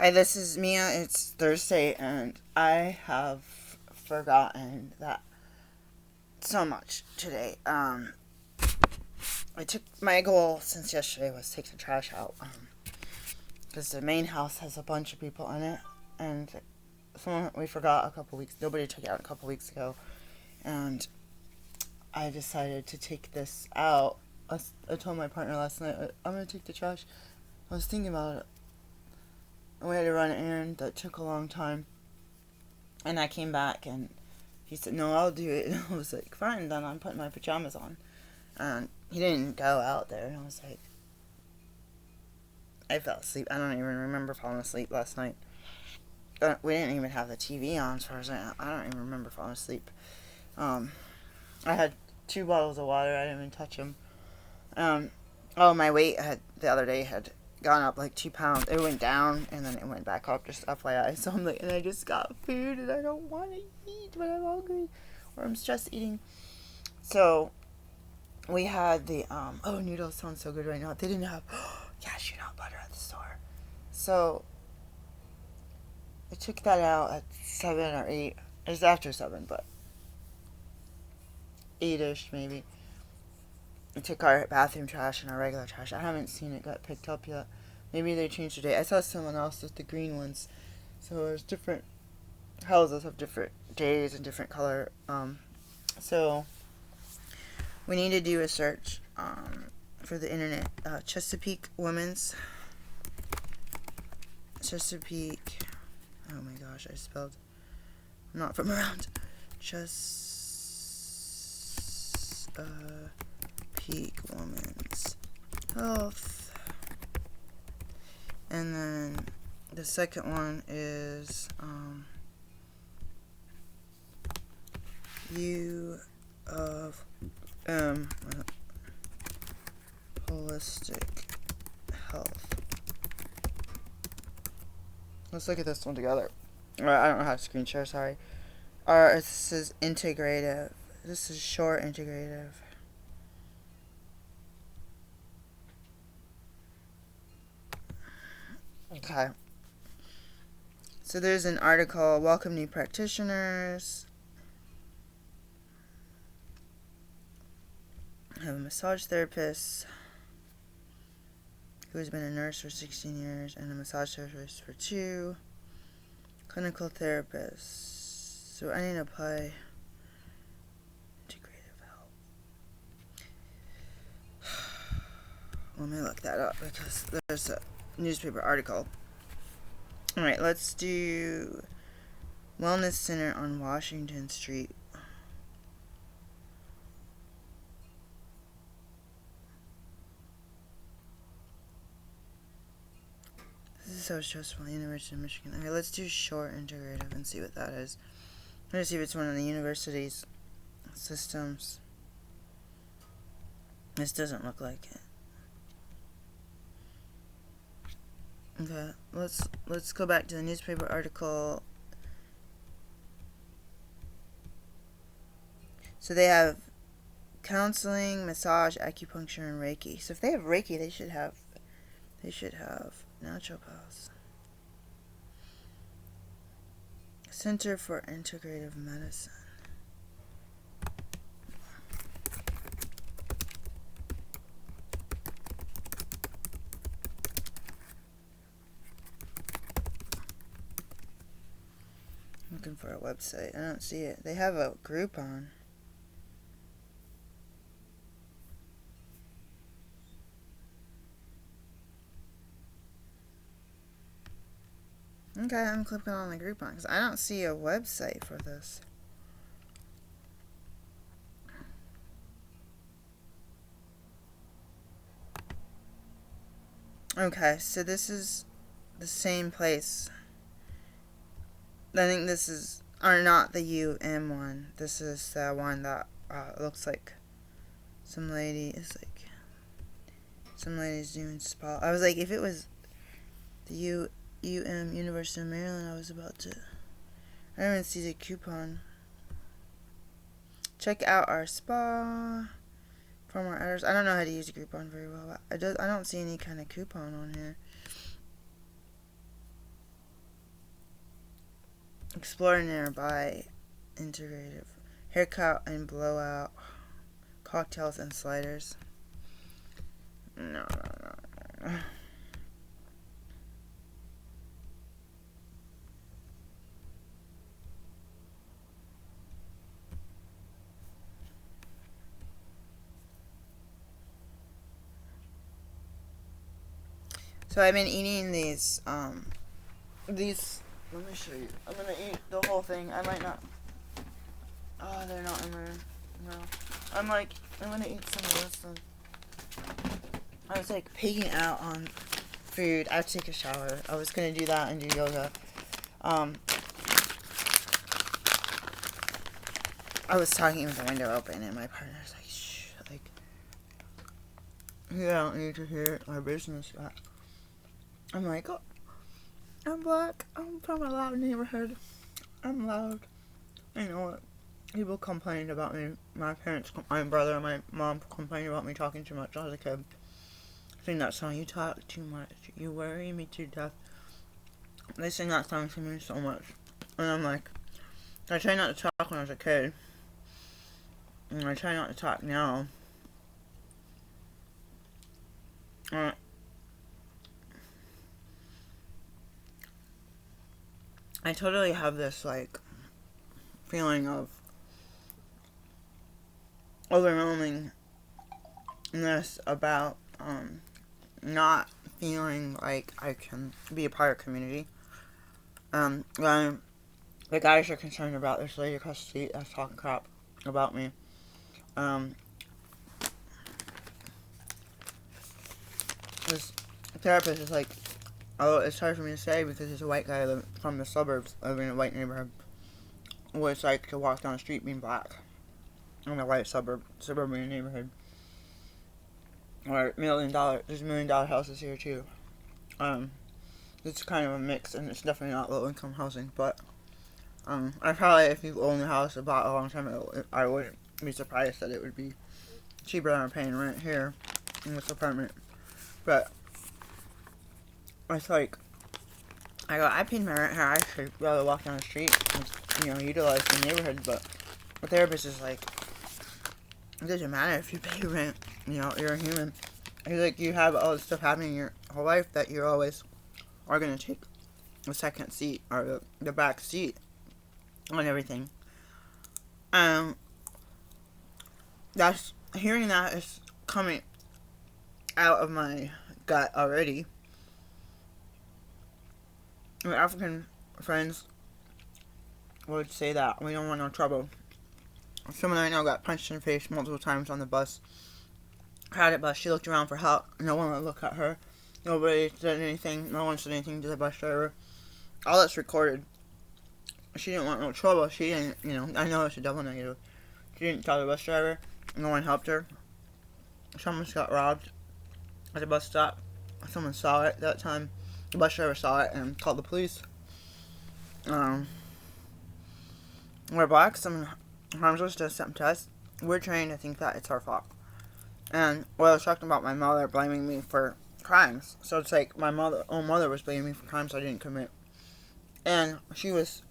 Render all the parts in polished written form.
Hi, this is Mia. It's Thursday, and I have forgotten that so much today. I took my goal since yesterday was take the trash out, because the main house has a bunch of people in it, and someone we forgot a couple weeks. Nobody took it out a couple weeks ago, and I decided to take this out. I told my partner last night I'm gonna take the trash. I was thinking about it. We had to run an errand that took a long time. And I came back and he said, "No, I'll do it." And I was like, "Fine, then I'm putting my pajamas on." And he didn't go out there. And I was like, I fell asleep. I don't even remember falling asleep last night. We didn't even have the TV on, as far as I know. I don't even remember falling asleep. Um, I had 2 bottles of water. I didn't even touch them. My weight the other day had gone up like 2 pounds. It went down and then it went back up, just FYI. So I'm like, and I just got food and I don't want to eat, but I'm hungry or I'm stress eating. So we had the noodles sound so good right now. They didn't have cashew nut butter at the store. So I took that out at 7 or 8. It was after 7, but 8ish maybe. I took our bathroom trash and our regular trash. I haven't seen it get picked up yet. Maybe they changed the date. I saw someone else with the green ones. So there's different houses have different days and different color. So we need to do a search for the internet. Chesapeake Women's. Chesapeake. Oh my gosh, I spelled. I'm not from around. Chesapeake Women's Health. And then the second one is U of M, Holistic Health. Let's look at this one together. I don't know how to screen share, sorry. This is integrative. This is short integrative. Okay. So there's an article, Welcome New Practitioners. I have a massage therapist who has been a nurse for 16 years and a massage therapist for 2. Clinical therapist. So I need to apply integrative health. Let me look that up because there's a newspaper article. Alright, let's do Wellness Center on Washington Street. This is so stressful. University of Michigan. Okay, let's do short integrative and see what that is. I'm going to see if it's one of the university's systems. This doesn't look like it. Okay, let's go back to the newspaper article. So they have counseling, massage, acupuncture, and Reiki. So if they have Reiki, they should have naturopaths. Center for Integrative Medicine. Looking for a website. I don't see it. They have a Groupon. Okay, I'm clicking on the Groupon because I don't see a website for this. Okay, so this is the same place. I think this is, or not the UM one. This is the one that looks like some lady is like, some lady's doing spa. I was like, if it was the UM, University of Maryland, I was about to. I don't even see the coupon. Check out our spa. For more address. I don't know how to use a Groupon very well. I don't see any kind of coupon on here. explore nearby, integrative, haircut and blowout, cocktails and sliders. No. So I've been eating these, let me show you. I'm gonna eat the whole thing. I might not, oh, they're not in there, no. I'm gonna eat some of this and I was pigging out on food. I had to take a shower. I was gonna do that and do yoga. I was talking with the window open and my partner's like, shh, you don't need to hear our business yet. I'm like, oh, I'm black. I'm from a loud neighborhood. I'm loud. You know what? People complained about me. My parents, my brother and my mom complained about me talking too much when I was a kid. I sing that song, you talk too much. You worry me to death. They sing that song to me so much. And I'm like, I tried not to talk when I was a kid. And I try not to talk now. I totally have this, feeling of overwhelmingness about, not feeling like I can be a part of community. The guys are concerned about this lady across the street that's talking crap about me. This therapist is like, oh, it's hard for me to say because he's a white guy from the suburbs, living in a white neighborhood. What it's like to walk down the street being black in a white suburban neighborhood. Or there's $1 million houses here too. It's kind of a mix, and it's definitely not low income housing. But I probably, if you own a house I bought a long time ago, I wouldn't be surprised that it would be cheaper than I'm paying rent here in this apartment. But it's I paid my rent here. I should rather walk down the street and, utilize the neighborhood. But the therapist is like, it doesn't matter if you pay rent. You're a human. He's you have all this stuff happening in your whole life that you always are going to take the second seat or the back seat on everything. Hearing that is coming out of my gut already. My African friends would say that we don't want no trouble. Someone I know got punched in the face multiple times on the bus. Crowded bus. She looked around for help. No one would look at her. Nobody said anything. No one said anything to the bus driver. All that's recorded. She didn't want no trouble. She didn't, I know it's a double negative. She didn't tell the bus driver. No one helped her. Someone got robbed at the bus stop. Someone saw it that time. The bus driver saw it and called the police. We're black. Someone harms us, does something to us. We're trained to think that it's our fault. And I was talking about my mother blaming me for crimes. So it's my own mother was blaming me for crimes I didn't commit. And she was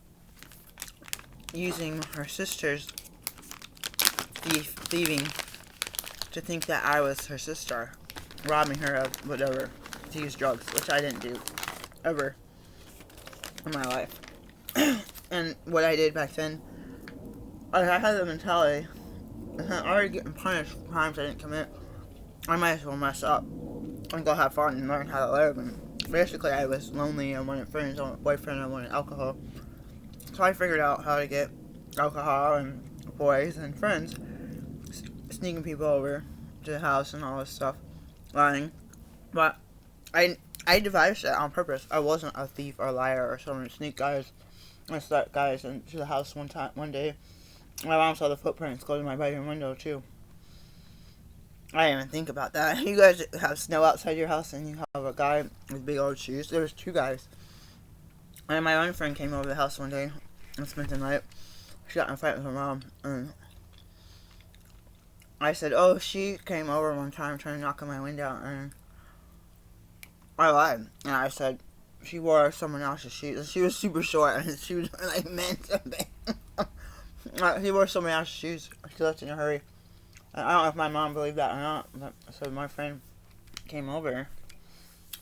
using her sister's thieving to think that I was her sister, robbing her of whatever, to use drugs, which I didn't do, ever, in my life. And what I did back then, I had the mentality, I'm already getting punished for crimes I didn't commit, I might as well mess up, and go have fun and learn how to live. And basically I was lonely, I wanted friends, I wanted a boyfriend, I wanted alcohol. So I figured out how to get alcohol and boys and friends, sneaking people over to the house and all this stuff, lying. But I devised it on purpose. I wasn't a thief or a liar or someone to sneak guys and start guys into the house one day. My mom saw the footprints go to my bedroom window too. I didn't even think about that. You guys have snow outside your house and you have a guy with big old shoes. There was 2 guys. And my one friend came over to the house one day and spent the night. She got in a fight with her mom. And I said, oh, she came over one time trying to knock on my window. And I lied. And I said, she wore someone else's shoes. And she was super short, and she was like meant something. He wore someone else's shoes. She left in a hurry. And I don't know if my mom believed that or not. But, so my friend came over.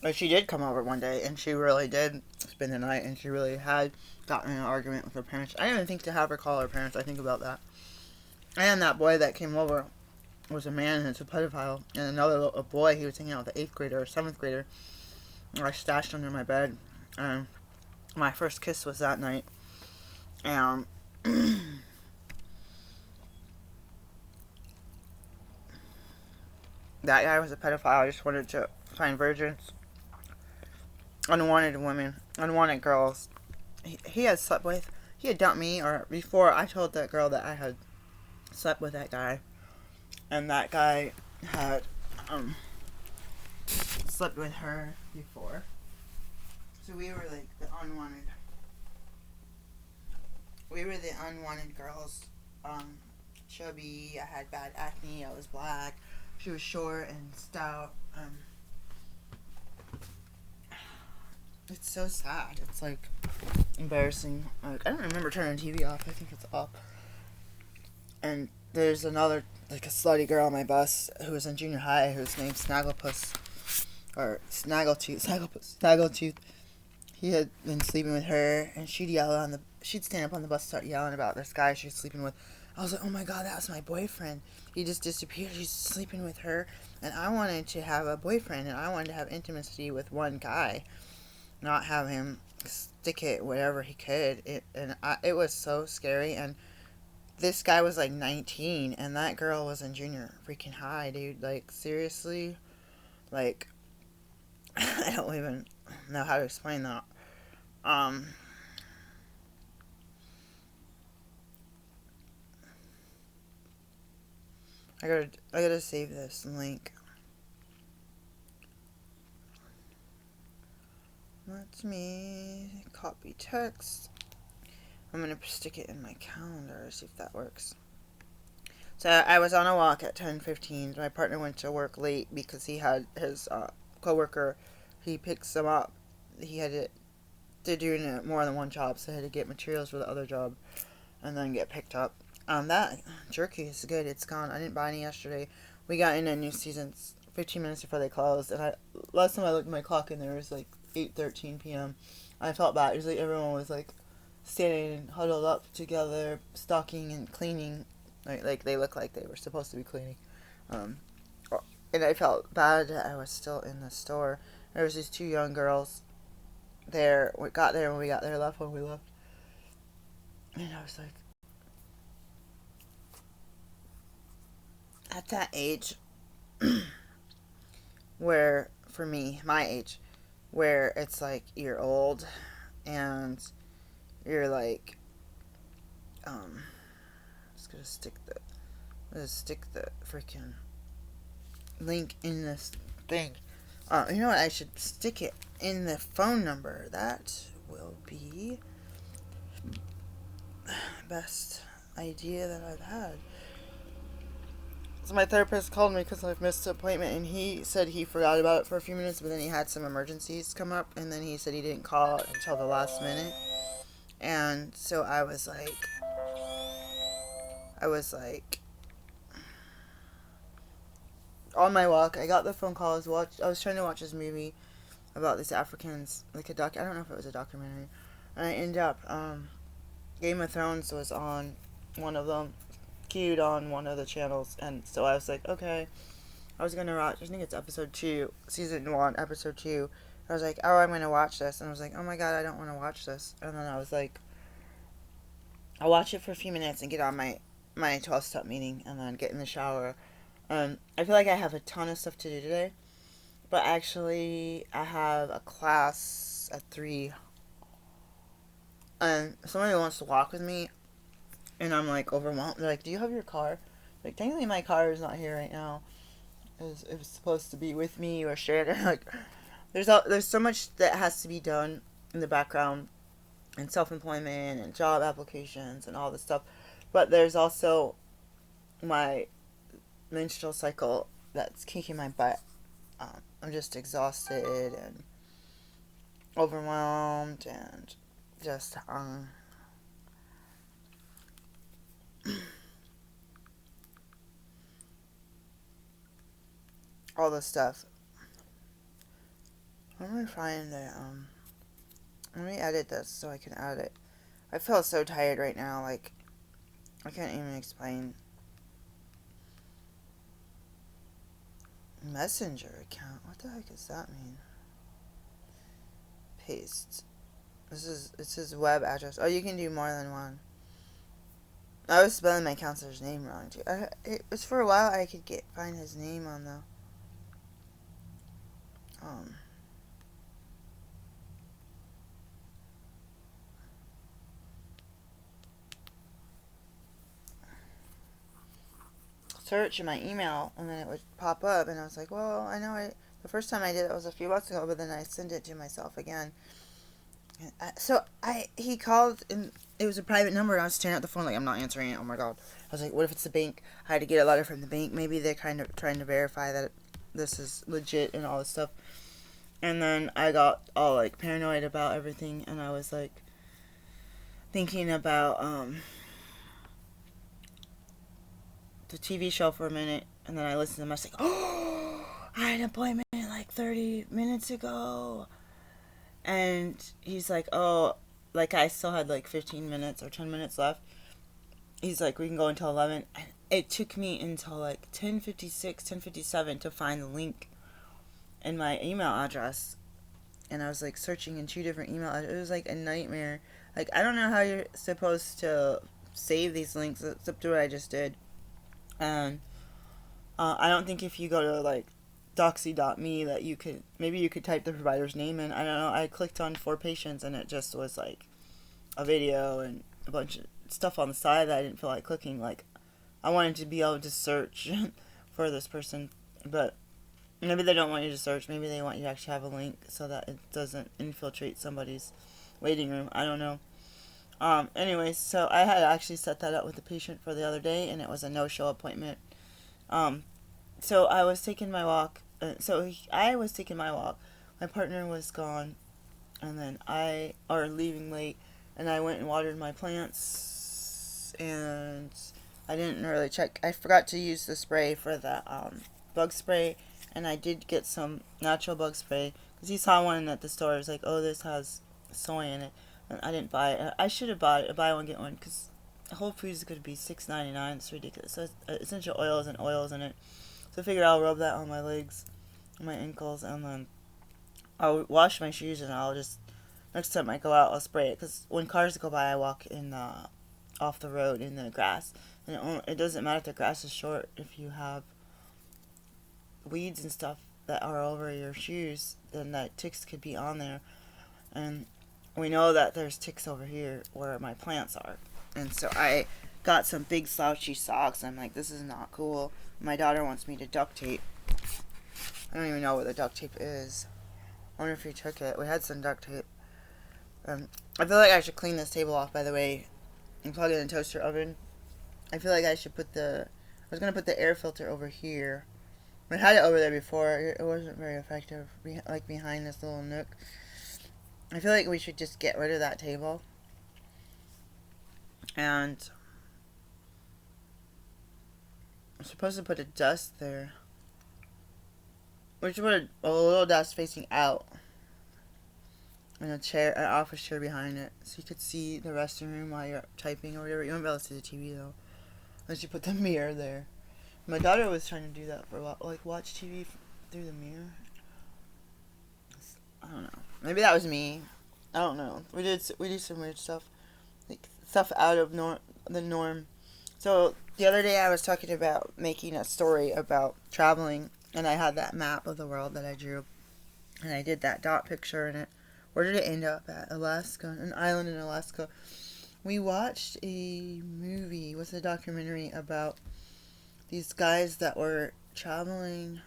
But she did come over one day, and she really did spend the night, and she really had gotten in an argument with her parents. I didn't even think to have her call her parents. I think about that. And that boy that came over was a man and it's a pedophile. And another little boy, he was hanging out with an 8th grader or 7th grader. I stashed under my bed. And my first kiss was that night. And that guy was a pedophile. I just wanted to find virgins. Unwanted women. Unwanted girls. He had slept with. He had dumped me, or before I told that girl that I had slept with that guy. And that guy had slept with her before. So we were like the unwanted. We were the unwanted girls. Chubby. I had bad acne. I was black. She was short and stout. It's so sad. It's like embarrassing. Like, I don't remember turning the TV off. I think it's up. And there's another, like a slutty girl on my bus who was in junior high whose name's Snagglepuss. Or Snaggletooth. He had been sleeping with her, and she'd stand up on the bus and start yelling about this guy she was sleeping with. I was like, oh my god, that was my boyfriend. He just disappeared. She's sleeping with her. And I wanted to have a boyfriend, and I wanted to have intimacy with one guy. Not have him stick it wherever he could. It was so scary. And this guy was like 19, and that girl was in junior freaking high, dude. Like, seriously? Like, I don't even know how to explain that. I gotta save this link. That's me. Copy text. I'm gonna stick it in my calendar, see if that works. So I was on a walk at 10:15. My partner went to work late because he had his coworker. He picks him up. He had to do more than one job, so he had to get materials for the other job, and then get picked up. That jerky is good. It's gone. I didn't buy any yesterday. We got into new seasons 15 minutes before they closed, and last time I looked at my clock and there was like 8:13 p.m. I felt bad. It was like everyone was like standing huddled up together, stocking and cleaning, like they looked like they were supposed to be cleaning. And I felt bad that I was still in the store. There was these 2 young girls there. We got there when we got there, left when we left. And I was like, at that age, where, for me, my age, where it's like you're old and you're like, just gonna stick the freaking link in this thing. You know what? I should stick it in the phone number. That will be the best idea that I've had. So my therapist called me because I've missed an appointment, and he said he forgot about it for a few minutes, but then he had some emergencies come up, and then he said he didn't call until the last minute. And so I was on my walk, I got the phone call. I was trying to watch this movie about these Africans, like I don't know if it was a documentary. And I ended up, Game of Thrones was on one of them, queued on one of the channels, and so I was like, okay. I was gonna watch, I think it's episode 2, season 1, episode 2. I was like, oh, I'm gonna watch this. And I was like, oh my god, I don't want to watch this. And then I was like, I'll watch it for a few minutes and get on my 12-step meeting and then get in the shower. I feel like I have a ton of stuff to do today, but actually I have a class at 3, and somebody wants to walk with me, and I'm like overwhelmed. They're like, do you have your car? Like, technically my car is not here right now. It was supposed to be with me or shared. Like, there's so much that has to be done in the background, and self-employment and job applications and all this stuff, but there's also my menstrual cycle that's kicking my butt. I'm just exhausted, and overwhelmed and just all this stuff. Let me find it. Let me edit this so I can add it. I feel so tired right now. Like, I can't even explain. Messenger account. What the heck does that mean? Paste. It says web address. Oh, you can do more than one. I was spelling my counselor's name wrong too. It was for a while I could find his name on the search in my email, and then it would pop up, and I was like, well, I know the first time I did it was a few months ago, but then I sent it to myself again. He called, and it was a private number, and I was staring at the phone like, I'm not answering it. Oh my god. I was like, what if it's the bank? I had to get a letter from the bank. Maybe they're kind of trying to verify that this is legit and all this stuff. And then I got all like paranoid about everything, and I was like thinking about the TV show for a minute, and then I listened to them. I was like, oh, I had an appointment like 30 minutes ago. And he's like, oh, like I still had like 15 minutes or 10 minutes left. He's like, we can go until 11. And it took me until like 10:56, 10:57 to find the link in my email address. And I was like searching in 2 different email addresses. It was like a nightmare. Like, I don't know how you're supposed to save these links except what I just did. And I don't think if you go to like doxy.me that maybe you could type the provider's name in. I don't know. I clicked on 4 patients, and it just was like a video and a bunch of stuff on the side that I didn't feel like clicking. Like, I wanted to be able to search for this person, but maybe they don't want you to search. Maybe they want you to actually have a link so that it doesn't infiltrate somebody's waiting room. I don't know. Anyways, so I had actually set that up with the patient for the other day, and it was a no-show appointment. So I was taking my walk. I was taking my walk. My partner was gone, and then leaving late, and I went and watered my plants, and I didn't really check. I forgot to use the spray for the bug spray, and I did get some natural bug spray because he saw one at the store. He was like, "Oh, this has soy in it," and I didn't buy it. I should have bought it. Buy one get one because Whole Foods is going to be $6.99. It's ridiculous. So it's essential oils and oils in it. So I figured I'll rub that on my legs, my ankles, and then I'll wash my shoes, and I'll just, next time I go out, I'll spray it. Because when cars go by, I walk off the road in the grass. And it doesn't matter if the grass is short. If you have weeds and stuff that are over your shoes, then that ticks could be on there. And we know that there's ticks over here where my plants are. And so I got some big slouchy socks. I'm like, this is not cool. My daughter wants me to duct tape. I don't even know what the duct tape is. I wonder if he took it. We had some duct tape. I feel like I should clean this table off, by the way, and plug it in the toaster oven. I feel like I should I was going to put the air filter over here. I had it over there before. It wasn't very effective, like behind this little nook. I feel like we should just get rid of that table. And I'm supposed to put a desk there. We should put a little desk facing out. And an office chair behind it. So you could see the resting room while you're typing or whatever. You won't be able to see the TV though. Unless you put the mirror there. My daughter was trying to do that for a while. Like watch TV through the mirror. I don't know. Maybe that was me. I don't know. We do some weird stuff. Like stuff out of the norm. So the other day I was talking about making a story about traveling, and I had that map of the world that I drew, and I did that dot picture in it. Where did it end up at? Alaska, an island in Alaska. We watched a movie, what's a documentary about these guys that were traveling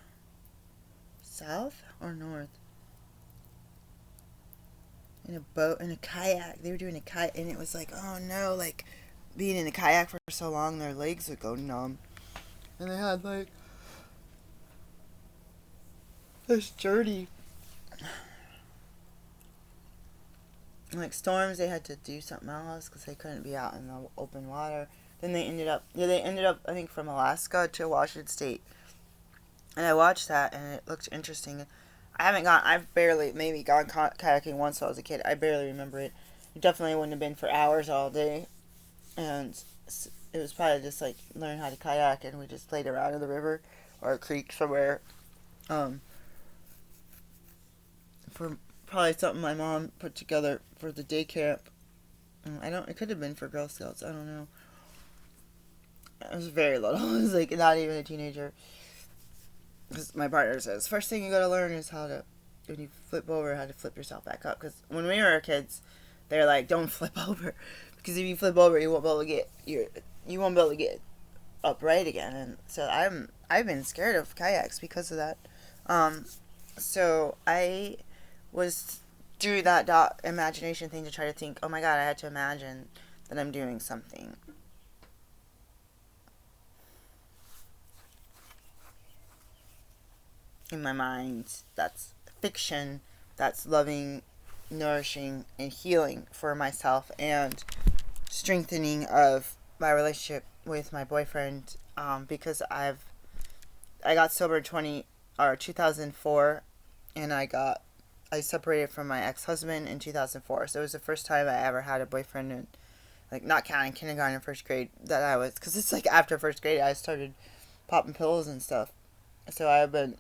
south or north in a boat, in a kayak. They were doing a kayak, and it was like, oh no, like being in a kayak for so long, their legs would go numb. And they had like this journey like storms, they had to do something else because they couldn't be out in the open water. Then they ended up I think from Alaska to Washington State, and I watched that and it looked interesting. I've barely maybe gone kayaking once when I was a kid. I barely remember it. It definitely wouldn't have been for hours all day, and it was probably just like learn how to kayak, and we just played around in the river or a creek somewhere. Um, for probably something my mom put together for the day camp. I don't. It could have been for Girl Scouts. I don't know. I was very little. I was like not even a teenager. Because my partner says first thing you gotta learn is how to when you flip over how to flip yourself back up. Because when we were kids, they're like don't flip over because if you flip over you won't be able to get you won't be able to get upright again. And so I've been scared of kayaks because of that. Um, so I was doing that imagination thing to try to think. Oh my god, I had to imagine that I'm doing something. In my mind, that's fiction, that's loving, nourishing, and healing for myself and strengthening of my relationship with my boyfriend. Because I got sober in 2004, and I separated from my ex husband in 2004. So it was the first time I ever had a boyfriend, and like not counting kindergarten and first grade that I was, because it's like after first grade I started popping pills and stuff. So I've been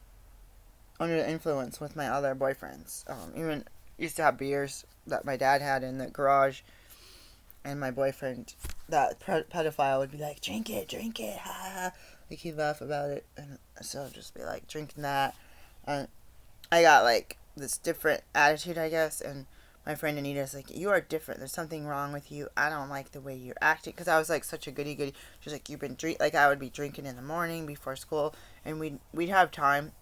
under the influence with my other boyfriends. Even used to have beers that my dad had in the garage, and my boyfriend, that pedophile, would be like, "Drink it, ha ha." Like he'd laugh about it, and so I'd just be like drinking that. And I got like this different attitude, I guess. And my friend Anita's like, "You are different. There's something wrong with you. I don't like the way you're acting." Because I was like such a goody goody. She's like, "You've been like I would be drinking in the morning before school, and we'd have time.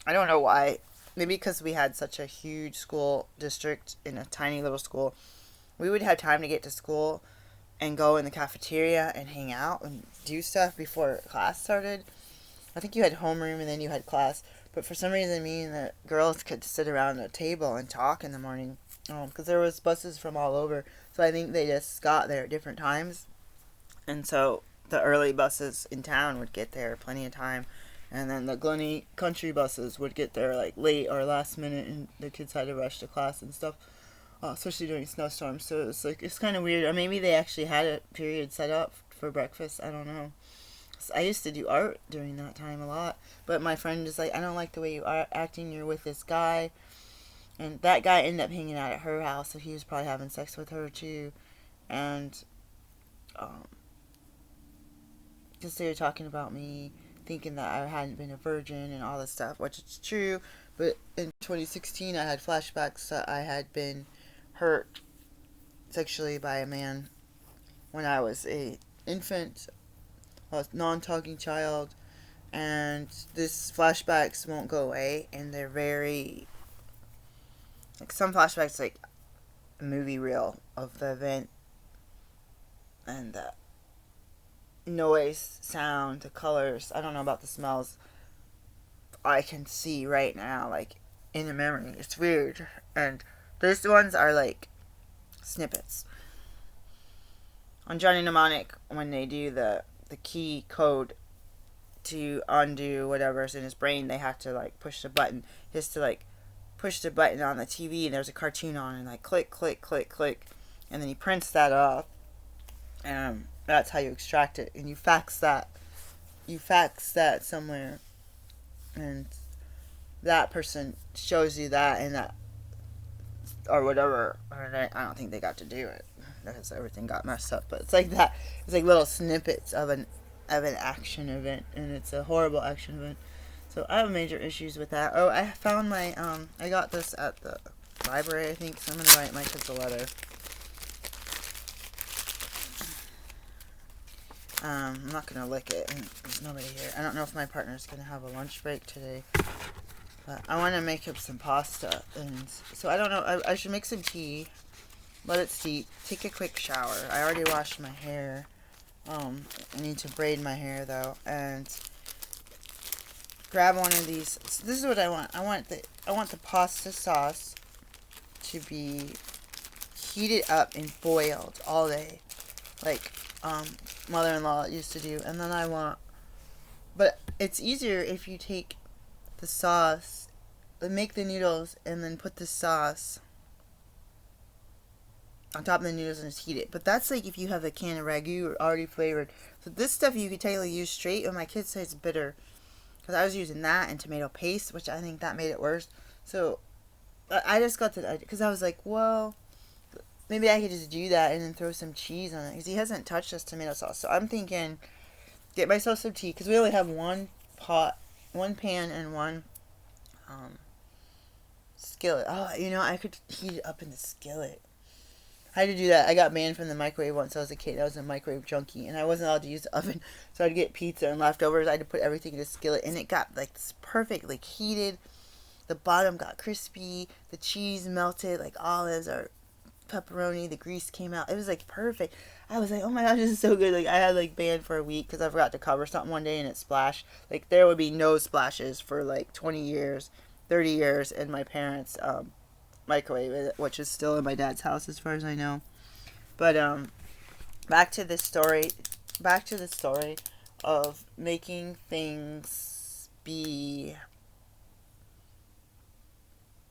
I don't know why. Maybe because we had such a huge school district in a tiny little school. We would have time to get to school and go in the cafeteria and hang out and do stuff before class started. I think you had homeroom and then you had class. But for some reason, me and the girls could sit around a table and talk in the morning. Because there was buses from all over. So I think they just got there at different times. And so the early buses in town would get there plenty of time. And then the Glenny country buses would get there like late or last minute, and the kids had to rush to class and stuff, especially during snowstorms. So it's like it's kind of weird. Or maybe they actually had a period set up for breakfast. I don't know. I used to do art during that time a lot, but my friend is like, "I don't like the way you are acting. You're with this guy," and that guy ended up hanging out at her house, so he was probably having sex with her too, and because they were talking about me thinking that I hadn't been a virgin and all this stuff, which is true. But in 2016, I had flashbacks that I had been hurt sexually by a man when I was a infant, a non-talking child, and these flashbacks won't go away, and they're very like some flashbacks like a movie reel of the event and the noise, sound, the colors. I don't know about the smells. I can see right now, like in the memory. It's weird, and those ones are like snippets. On Johnny Mnemonic, when they do the key code to undo whatever's in his brain, they have to like push the button. He has to like push the button on the TV, and there's a cartoon on, and like click, click, click, click, and then he prints that off. That's how you extract it, and you fax that. You fax that somewhere, and that person shows you that, and that or whatever. I don't think they got to do it because everything got messed up. But it's like that. It's like little snippets of an action event, and it's a horrible action event. So I have major issues with that. Oh, I found my I got this at the library, I think. So I'm gonna write my kids a letter. I'm not gonna lick it, and there's nobody here. I don't know if my partner's gonna have a lunch break today, but I want to make up some pasta, and so I don't know. I should make some tea, let it steep, take a quick shower. I already washed my hair. I need to braid my hair though, and grab one of these. So this is what I want. I want the pasta sauce to be heated up and boiled all day, like mother-in-law used to do. And then but it's easier if you take the sauce, make the noodles, and then put the sauce on top of the noodles and just heat it. But that's like if you have a can of ragu already flavored. So this stuff you could technically use straight, and my kids say it's bitter. Because I was using that and tomato paste, which I think that made it worse. So I just got the idea, because I was like, well, maybe I could just do that and then throw some cheese on it. Because he hasn't touched this tomato sauce. So I'm thinking, get myself some tea. Because we only have one pan, and one skillet. Oh, I could heat it up in the skillet. I had to do that. I got banned from the microwave once I was a kid. I was a microwave junkie, and I wasn't allowed to use the oven. So I'd get pizza and leftovers. I had to put everything in a skillet, and it got like this perfect, like heated. The bottom got crispy. The cheese melted, like olives or pepperoni. The grease came out. It was like perfect. I was like, oh my gosh, this is so good. Like I had like banned for a week because I forgot to cover something one day and it splashed. Like there would be no splashes for like 20 years, 30 years in my parents' microwave, which is still in my dad's house as far as I know. But back to the story of making things be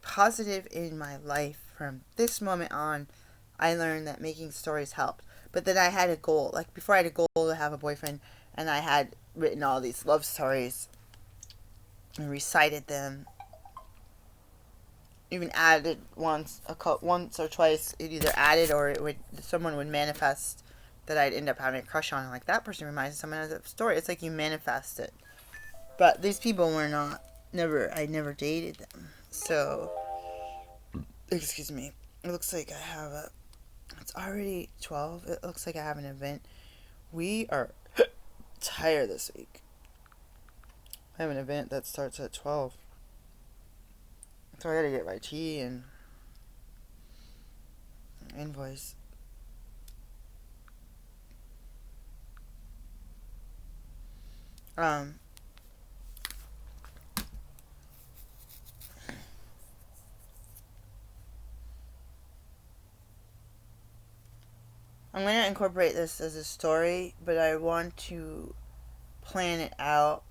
positive in my life. From this moment on, I learned that making stories helped. But then I had a goal. Like before, I had a goal to have a boyfriend, and I had written all these love stories and recited them. Even added once or twice. It either added or someone would manifest that I'd end up having a crush on. Like that person reminds someone of a story. It's like you manifest it. But these people were I never dated them. So, excuse me. It looks like it's already 12. It looks like I have an event. We are tired this week. I have an event that starts at 12. So I gotta get my tea and invoice. I'm gonna incorporate this as a story, but I want to plan it out.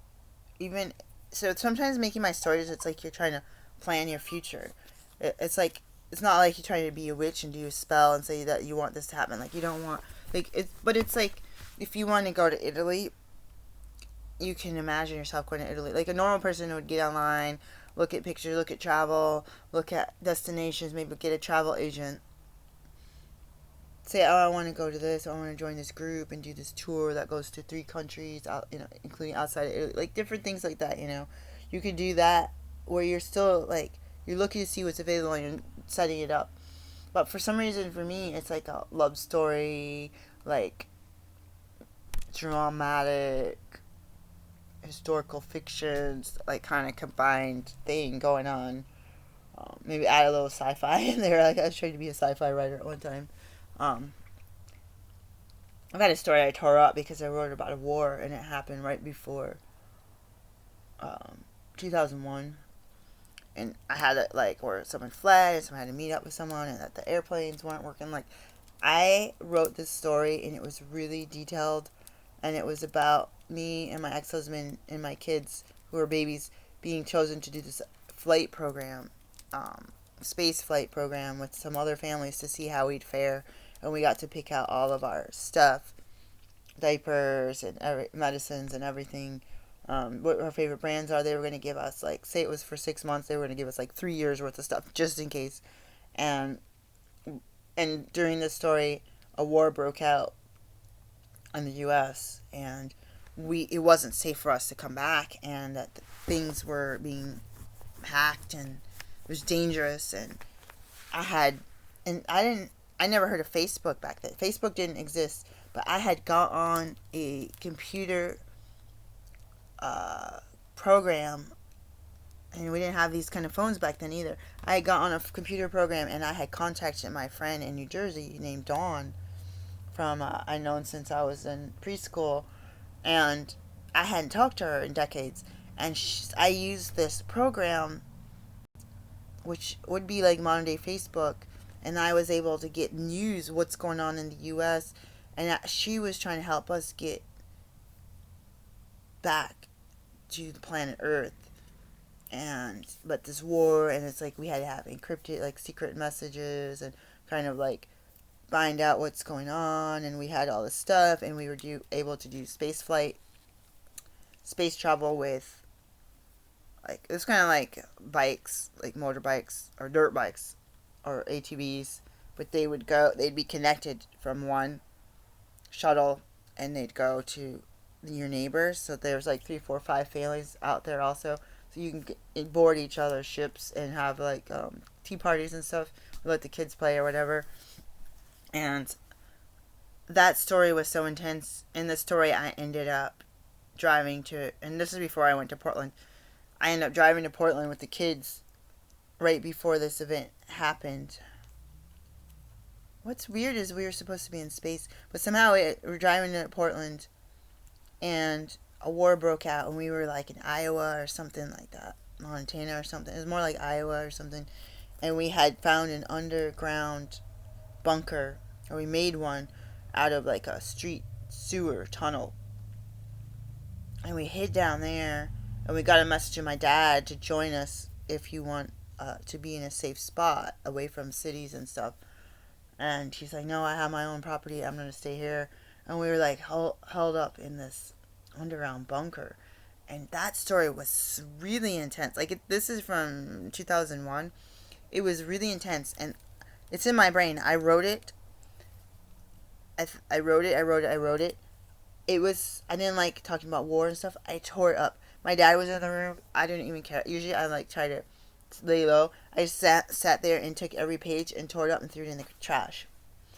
So sometimes making my stories, it's like you're trying to plan your future. It's like, it's not like you're trying to be a witch and do a spell and say that you want this to happen. Like you don't want, but it's like if you want to go to Italy, you can imagine yourself going to Italy. Like a normal person would get online, look at pictures, look at travel, look at destinations, maybe get a travel agent. Say, oh, I want to go to this, I want to join this group and do this tour that goes to 3 countries, including outside of Italy. Like different things like that, You could do that where you're still like, you're looking to see what's available and you're setting it up. But for some reason, for me, it's like a love story, like dramatic, historical fictions, like kind of combined thing going on. Maybe add a little sci-fi in there. Like I was trying to be a sci-fi writer at one time. I've had a story I tore up because I wrote about a war and it happened right before 2001. And I had it like where someone fled and someone had to meet up with someone and that the airplanes weren't working. Like I wrote this story and it was really detailed, and it was about me and my ex-husband and my kids who were babies being chosen to do this flight program, space flight program with some other families to see how we'd fare. And we got to pick out all of our stuff, diapers and medicines and everything. What our favorite brands are. They were going to give us, like, say it was for 6 months, they were going to give us like 3 years worth of stuff just in case. And during this story, a war broke out in the U.S. and it wasn't safe for us to come back, and that things were being hacked and it was dangerous. And I never heard of Facebook back then. Facebook didn't exist, but I had got on a computer program, and we didn't have these kind of phones back then either. I had got on a computer program and I had contacted my friend in New Jersey named Dawn from I'd known since I was in preschool, and I hadn't talked to her in decades. And I used this program, which would be like modern day Facebook, and I was able to get news what's going on in the U.S. and she was trying to help us get back to the planet Earth. And but this war, and it's like we had to have encrypted like secret messages and kind of like find out what's going on, and we had all this stuff, and we were able to do space travel with like it was kind of like bikes, like motorbikes or dirt bikes or ATVs, but they'd be connected from one shuttle, and they'd go to your neighbors. So there's like 3, 4, 5 families out there also. So you can board each other's ships and have like tea parties and stuff. Let the kids play or whatever. And that story was so intense. In the story, I ended up driving to, and this is before I went to Portland. I ended up driving to Portland with the kids right before this event happened. What's weird is we were supposed to be in space, but somehow we're driving to Portland, and a war broke out, and we were like in Iowa or something like that, Montana or something. It was more like Iowa or something, and we had found an underground bunker, or we made one out of like a street sewer tunnel, and we hid down there, and we got a message to my dad to join us if you want to be in a safe spot away from cities and stuff. And he's like, no, I have my own property, I'm gonna stay here. And we were like held up in this underground bunker, and that story was really intense. Like this is from 2001. It was really intense, and it's in my brain. I wrote it. I wrote it. It was, I didn't like talking about war and stuff. I tore it up. My dad was in the room. I didn't even care. Usually I like try to lay low. I sat there and took every page and tore it up and threw it in the trash.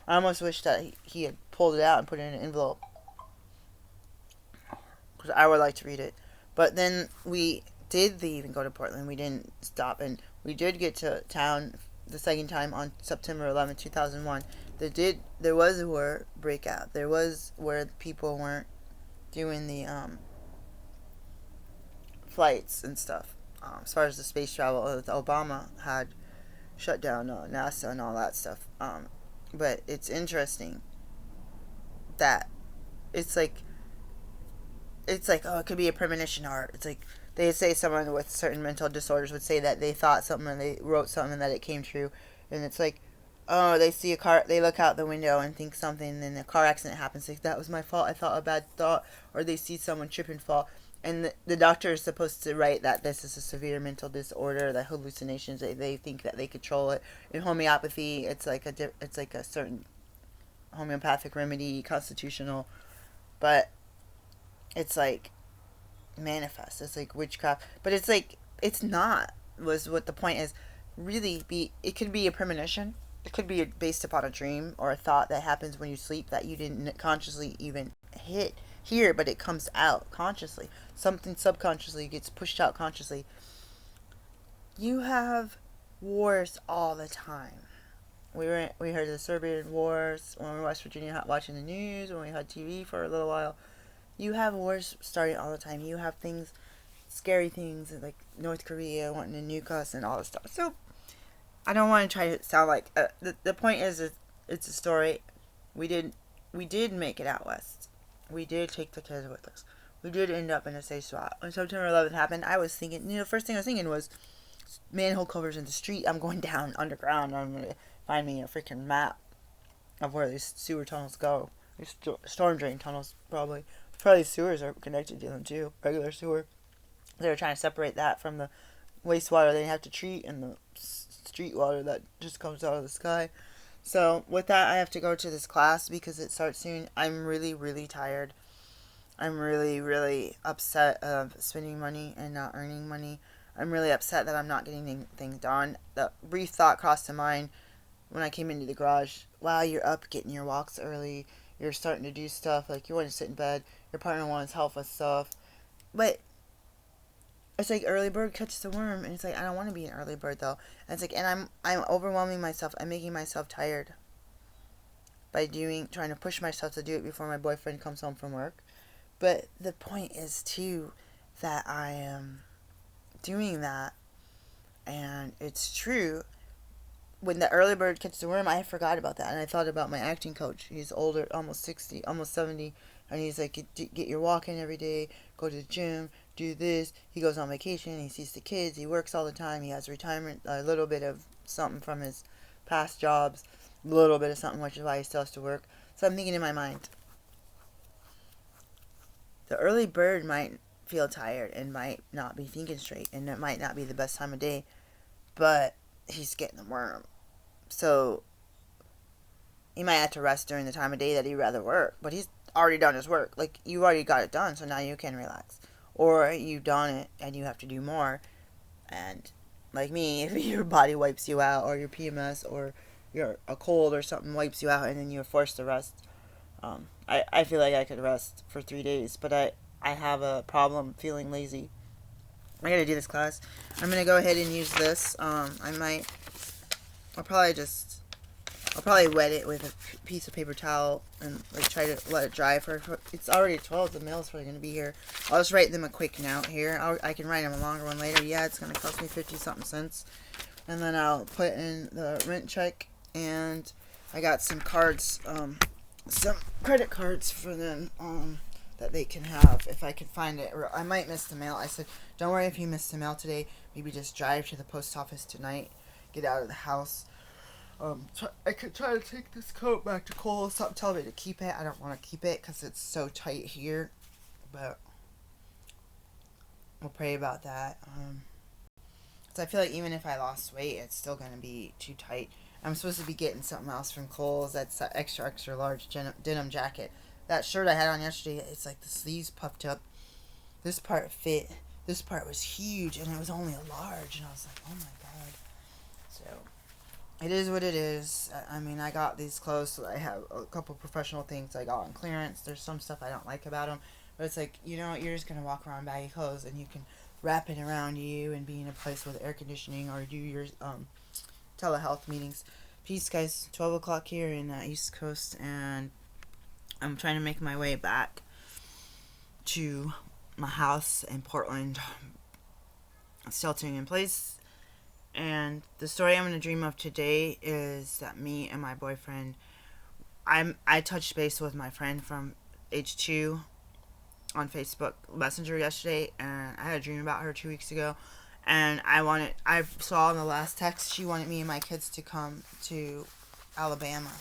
I almost wish that he had pulled it out and put it in an envelope, because I would like to read it. But then we did leave and go to Portland. We didn't stop, and we did get to town the second time on September 11th, 2001. There was a war breakout. There was where people weren't doing the flights and stuff. As far as the space travel, Obama had shut down NASA and all that stuff. But it's interesting that it's like oh, it could be a premonition, or it's like they say someone with certain mental disorders would say that they thought something and they wrote something and that it came true. And it's like, oh, they see a car, they look out the window and think something, and then a car accident happens, like that was my fault, I thought a bad thought. Or they see someone trip and fall, and the doctor is supposed to write that this is a severe mental disorder, that hallucinations, they think that they control it. In homeopathy, it's like a certain homeopathic remedy, constitutional, but it's like manifest. It's like witchcraft, but it's like it's not. Was what the point is. Really, it could be a premonition. It could be based upon a dream or a thought that happens when you sleep that you didn't consciously even hear, but it comes out consciously. Something subconsciously gets pushed out consciously. You have wars all the time. We heard the Serbian wars when we were in West Virginia watching the news, when we had TV for a little while. You have wars starting all the time. You have things, scary things like North Korea wanting to nuke us and all this stuff. So I don't want to try to sound like the point is it's a story. We did make it out west. We did take the kids with us. We did end up in a safe spot. When September 11th happened, I was thinking, the first thing I was thinking was manhole covers in the street. I'm going down underground. I'm gonna find me a freaking map of where these sewer tunnels go. These storm drain tunnels probably sewers are connected to them too. Regular sewer. They were trying to separate that from the wastewater they have to treat and the street water that just comes out of the sky. So with that, I have to go to this class because it starts soon. I'm really, really tired. I'm really, really upset of spending money and not earning money. I'm really upset that I'm not getting things done. The brief thought crossed to mind when I came into the garage. Wow, you're up getting your walks early. You're starting to do stuff. Like, you want to sit in bed. Your partner wants help with stuff. But it's like early bird catches the worm. And it's like, I don't want to be an early bird, though. And it's like, and I'm overwhelming myself. I'm making myself tired by trying to push myself to do it before my boyfriend comes home from work. But the point is, too, that I am doing that. And it's true. when the early bird catches the worm, I forgot about that, and I thought about my acting coach. He's older, almost 60, almost 70, and he's like, get your walk in every day, go to the gym, do this. He goes on vacation, he sees the kids, he works all the time, he has retirement, a little bit of something from his past jobs, a little bit of something, which is why he still has to work. So I'm thinking in my mind, the early bird might feel tired and might not be thinking straight, and it might not be the best time of day, but he's getting the worm. So he might have to rest during the time of day that he'd rather work, but he's already done his work. Like, you already got it done, so now you can relax. Or you've done it and you have to do more, and like me, if your body wipes you out, or your PMS, or a cold or something wipes you out, and then you're forced to rest. I feel like I could rest for 3 days, but I have a problem feeling lazy. I gotta do this class. I'm gonna go ahead and use this. I'll probably wet it with a piece of paper towel and like try to let it dry for. It's already 12. The mail's probably gonna be here. I'll just write them a quick note here. I can write them a longer one later. Yeah, it's gonna cost me 50 something cents, and then I'll put in the rent check, and I got some cards, some credit cards for them, that they can have if I can find it. Or I might miss the mail. I said, don't worry if you miss the mail today. Maybe just drive to the post office tonight. Get out of the house. I could try to take this coat back to Cole. Stop telling me to keep it. I don't want to keep it because it's so tight here. But we'll pray about that. So I feel like even if I lost weight, it's still going to be too tight. I'm supposed to be getting something else from Kohl's. That's that extra large denim jacket. That shirt I had on yesterday, it's like the sleeves puffed up. This part fit. This part was huge, and it was only a large. And I was like, oh my god. So it is what it is. I mean, I got these clothes, so I have a couple professional things I got on clearance. There's some stuff I don't like about them, but it's like, you know, you're just gonna walk around baggy clothes, and you can wrap it around you and be in a place with air conditioning, or do your telehealth meetings. Peace, guys. 12 o'clock here in East Coast, and I'm trying to make my way back to my house in Portland, sheltering in place. And the story I'm going to dream of today is that me and my boyfriend, I touched base with my friend from H2 on Facebook Messenger yesterday, and I had a dream about her 2 weeks ago, and I saw in the last text she wanted me and my kids to come to Alabama,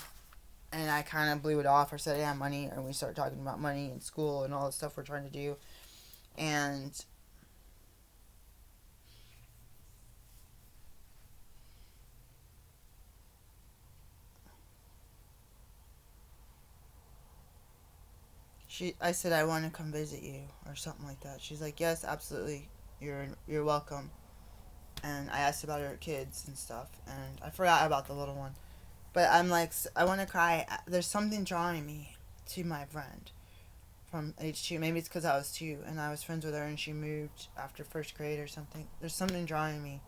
and I kind of blew it off, or said I had money, and we started talking about money and school and all the stuff we're trying to do, and I said, I want to come visit you, or something like that. She's like, yes, absolutely, you're welcome. And I asked about her kids and stuff, and I forgot about the little one. But I'm like, I want to cry. There's something drawing me to my friend from H2. Maybe it's because I was 2, and I was friends with her, and she moved after first grade or something. There's something drawing me.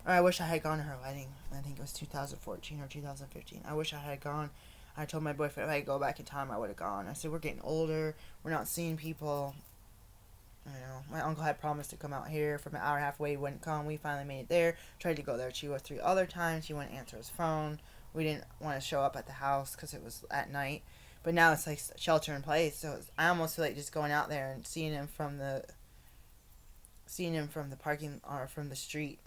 Or I wish I had gone to her wedding. I think it was 2014 or 2015. I wish I had gone. I told my boyfriend if I could go back in time, I would have gone. I said, we're getting older. We're not seeing people. You know, my uncle had promised to come out here from an hour and a half away. He wouldn't come. We finally made it there. Tried to go there 2 or 3 other times. He wouldn't answer his phone. We didn't want to show up at the house because it was at night. But now it's like shelter in place. So I almost feel like just going out there and seeing him from the parking, or from the street.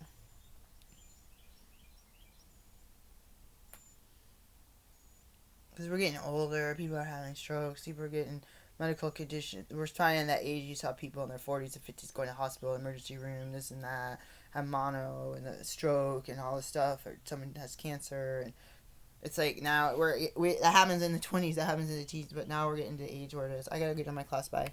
Because we're getting older, people are having strokes, people are getting medical conditions. We're finding that age you saw people in their 40s and 50s going to hospital, emergency room, this and that, have mono and a stroke and all this stuff, or someone has cancer. And it's like now that happens in the 20s, that happens in the teens, but now we're getting to the age where it is. I gotta get on my class. Bye.